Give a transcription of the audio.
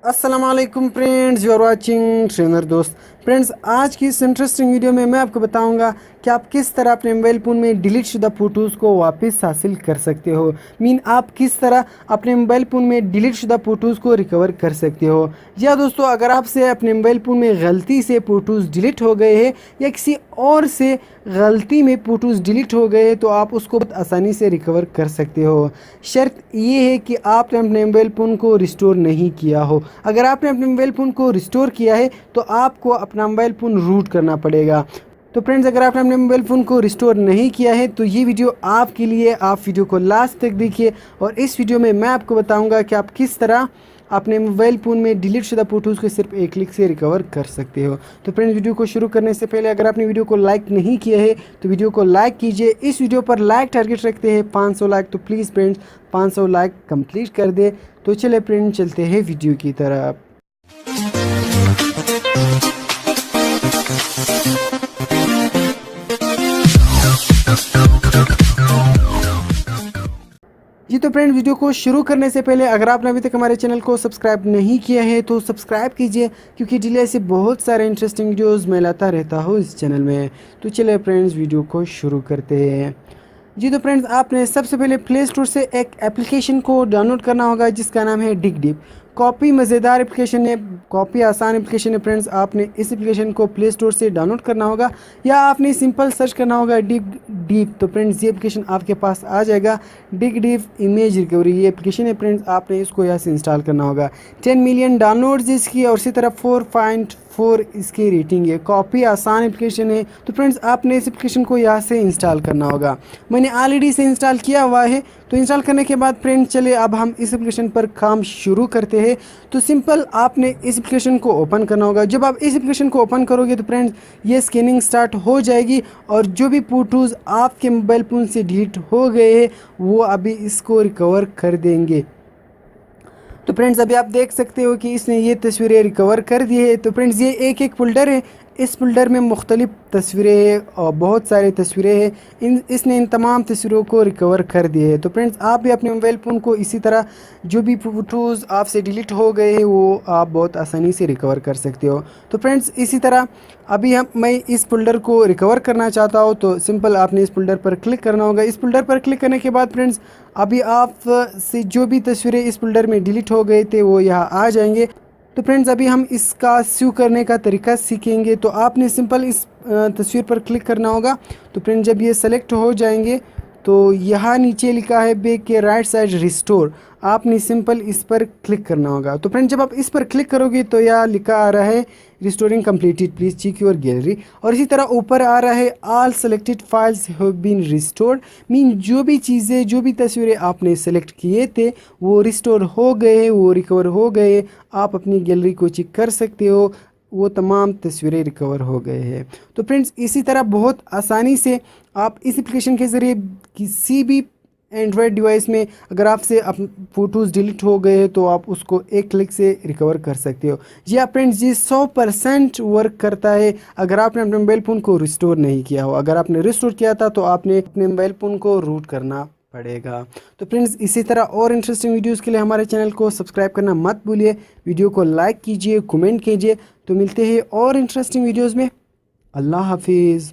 अस्सलाम वालेकुम friends, you are watching trainer दोस्त। फ्रेंड्स, आज की इस इंटरेस्टिंग वीडियो में मैं आपको बताऊंगा कि आप किस तरह अपने मोबाइल फ़ोन में डिलीट शुदा फ़ोटोज़ को वापस हासिल कर सकते हो। आप किस तरह अपने मोबाइल फ़ोन में डिलीट शुदा फ़ोटोज़ को रिकवर कर सकते हो। या दोस्तों, अगर आपसे अपने मोबाइल फ़ोन में गलती से फ़ोटोज़ डिलीट हो गए हैं या किसी और से गलती में फ़ोटोज़ डिलीट हो गए तो आप उसको बहुत आसानी से रिकवर कर सकते हो। शर्त ये है कि आपने अपने मोबाइल फ़ोन को रिस्टोर नहीं किया हो। अगर आपने अपने मोबाइल फ़ोन को रिस्टोर किया है तो आपको अपना मोबाइल फ़ोन रूट करना पड़ेगा। तो फ्रेंड्स, अगर आपने अपने मोबाइल फ़ोन को रिस्टोर नहीं किया है तो ये वीडियो आपके लिए, आप वीडियो को लास्ट तक देखिए। और इस वीडियो में मैं आपको बताऊंगा कि आप किस तरह अपने मोबाइल फ़ोन में डिलीट शुदा फ़ोटोज़ को सिर्फ एक क्लिक से रिकवर कर सकते हो। तो फ्रेंड्स, वीडियो को शुरू करने से पहले अगर आपने वीडियो को लाइक नहीं किया है तो वीडियो को लाइक कीजिए। इस वीडियो पर लाइक टारगेट रखते हैं 500 लाइक, तो प्लीज़ फ्रेंड्स 500 लाइक कंप्लीट कर दे। तो चले फ्रेंड्स, चलते हैं वीडियो की तरफ। जी तो फ्रेंड, वीडियो को शुरू करने से पहले अगर आपने अभी तक हमारे चैनल को सब्सक्राइब नहीं किया है तो सब्सक्राइब कीजिए, क्योंकि डिले ऐसे बहुत सारे इंटरेस्टिंग वीडियोस मैं लाता रहता हूँ इस चैनल में। तो चलिए फ्रेंड्स, वीडियो को शुरू करते हैं। जी तो फ्रेंड्स, आपने सबसे पहले प्ले स्टोर से एक एप्लीकेशन को डाउनलोड करना होगा जिसका नाम है डिग डीप। कॉपी मज़ेदार एप्लीकेशन है, कॉपी आसान एप्लीकेशन है फ्रेंड्स। आपने इस एप्लीकेशन को प्ले स्टोर से डाउनलोड करना होगा या आपने सिंपल सर्च करना होगा डिग डीप। तो फ्रेंड्स, ये एप्लीकेशन आपके पास आ जाएगा। डिग डीप इमेज रिकवरी ये एप्लीकेशन है फ्रेंड्स, आपने इसको यहाँ से इंस्टॉल करना होगा। 10 मिलियन डाउनलोड्स इसकी और इसी तरह 4.4 इसकी रेटिंग है। कॉपी आसान एप्लीकेशन है। तो फ्रेंड्स, आपने इस एप्लीकेशन को यहाँ से इंस्टॉल करना होगा। मैंने ऑलरेडी से इंस्टॉल किया हुआ है। तो इंस्टॉल करने के बाद फ्रेंड्स, चलिए अब हम इस एप्लीकेशन पर काम शुरू करते हैं। तो सिंपल आपने इस एप्लीकेशन को ओपन करना होगा। जब आप इस एप्लीकेशन को ओपन करोगे तो फ्रेंड्स, ये स्कैनिंग स्टार्ट हो जाएगी और जो भी फ़ोटोज़ आपके मोबाइल फ़ोन से डिलीट हो गए हैं वो अभी इसको रिकवर कर देंगे। तो फ्रेंड्स, अभी आप देख सकते हो कि इसने ये तस्वीरें रिकवर कर दी है। तो फ्रेंड्स, ये एक एक फ़ोल्डर है। इस फ़ोल्डर में मुख्तलिफ़ तस्वीरें हैं और बहुत सारी तस्वीरें हैं। इसने इन तमाम तस्वीरों को रिकवर कर दिए है। तो फ्रेंड्स, आप भी अपने मोबाइल फ़ोन को इसी तरह जो भी फ़ोटोज़ आपसे डिलीट हो गए हैं वो आप बहुत आसानी से रिकवर कर सकते हो। तो फ्रेंड्स, इसी तरह अभी मैं इस फ़ोल्डर को रिकवर करना चाहता हूँ। तो सिंपल आपने इस फ़ोल्डर पर क्लिक करना होगा। इस फ़ोल्डर पर क्लिक करने के बाद फ्रेंड्स, अभी आप से जो भी तस्वीरें इस फ़ोल्डर में डिलीट हो गए थे वो यहाँ आ जाएंगे। तो फ्रेंड्स, अभी हम इसका सेव करने का तरीका सीखेंगे। तो आपने सिंपल इस तस्वीर पर क्लिक करना होगा। तो फ्रेंड्स, जब ये सेलेक्ट हो जाएंगे तो यहाँ नीचे लिखा है बैक के राइट साइड रिस्टोर, आपने सिंपल इस पर क्लिक करना होगा। तो फ्रेंड्स, जब आप इस पर क्लिक करोगे तो यहाँ लिखा आ रहा है restoring completed, please check your gallery. और इसी तरह ऊपर आ रहा है all selected files have been restored. जो भी चीज़ें, जो भी तस्वीरें आपने सेलेक्ट किए थे वो रिस्टोर हो गए, वो रिकवर हो गए। आप अपनी गैलरी को चेक कर सकते हो, वो तमाम तस्वीरें रिकवर हो गए हैं। तो फ्रेंड्स, इसी तरह बहुत आसानी से आप इस एप्लीकेशन के ज़रिए किसी भी एंड्रॉयड डिवाइस में अगर आपसे फ़ोटोज़ डिलीट हो गए हैं तो आप उसको एक क्लिक से रिकवर कर सकते हो। जी हाँ फ्रेंड्स, ये 100% वर्क करता है अगर आपने अपने मोबाइल फ़ोन को रिस्टोर नहीं किया हो। अगर आपने रिस्टोर किया था तो आपने अपने मोबाइल फ़ोन को रूट करना पड़ेगा। तो फ्रेंड्स, इसी तरह और इंटरेस्टिंग वीडियोस के लिए हमारे चैनल को सब्सक्राइब करना मत भूलिए। वीडियो को लाइक कीजिए, कमेंट कीजिए। तो मिलते हैं और इंटरेस्टिंग वीडियोस में। अल्लाह हाफिज़।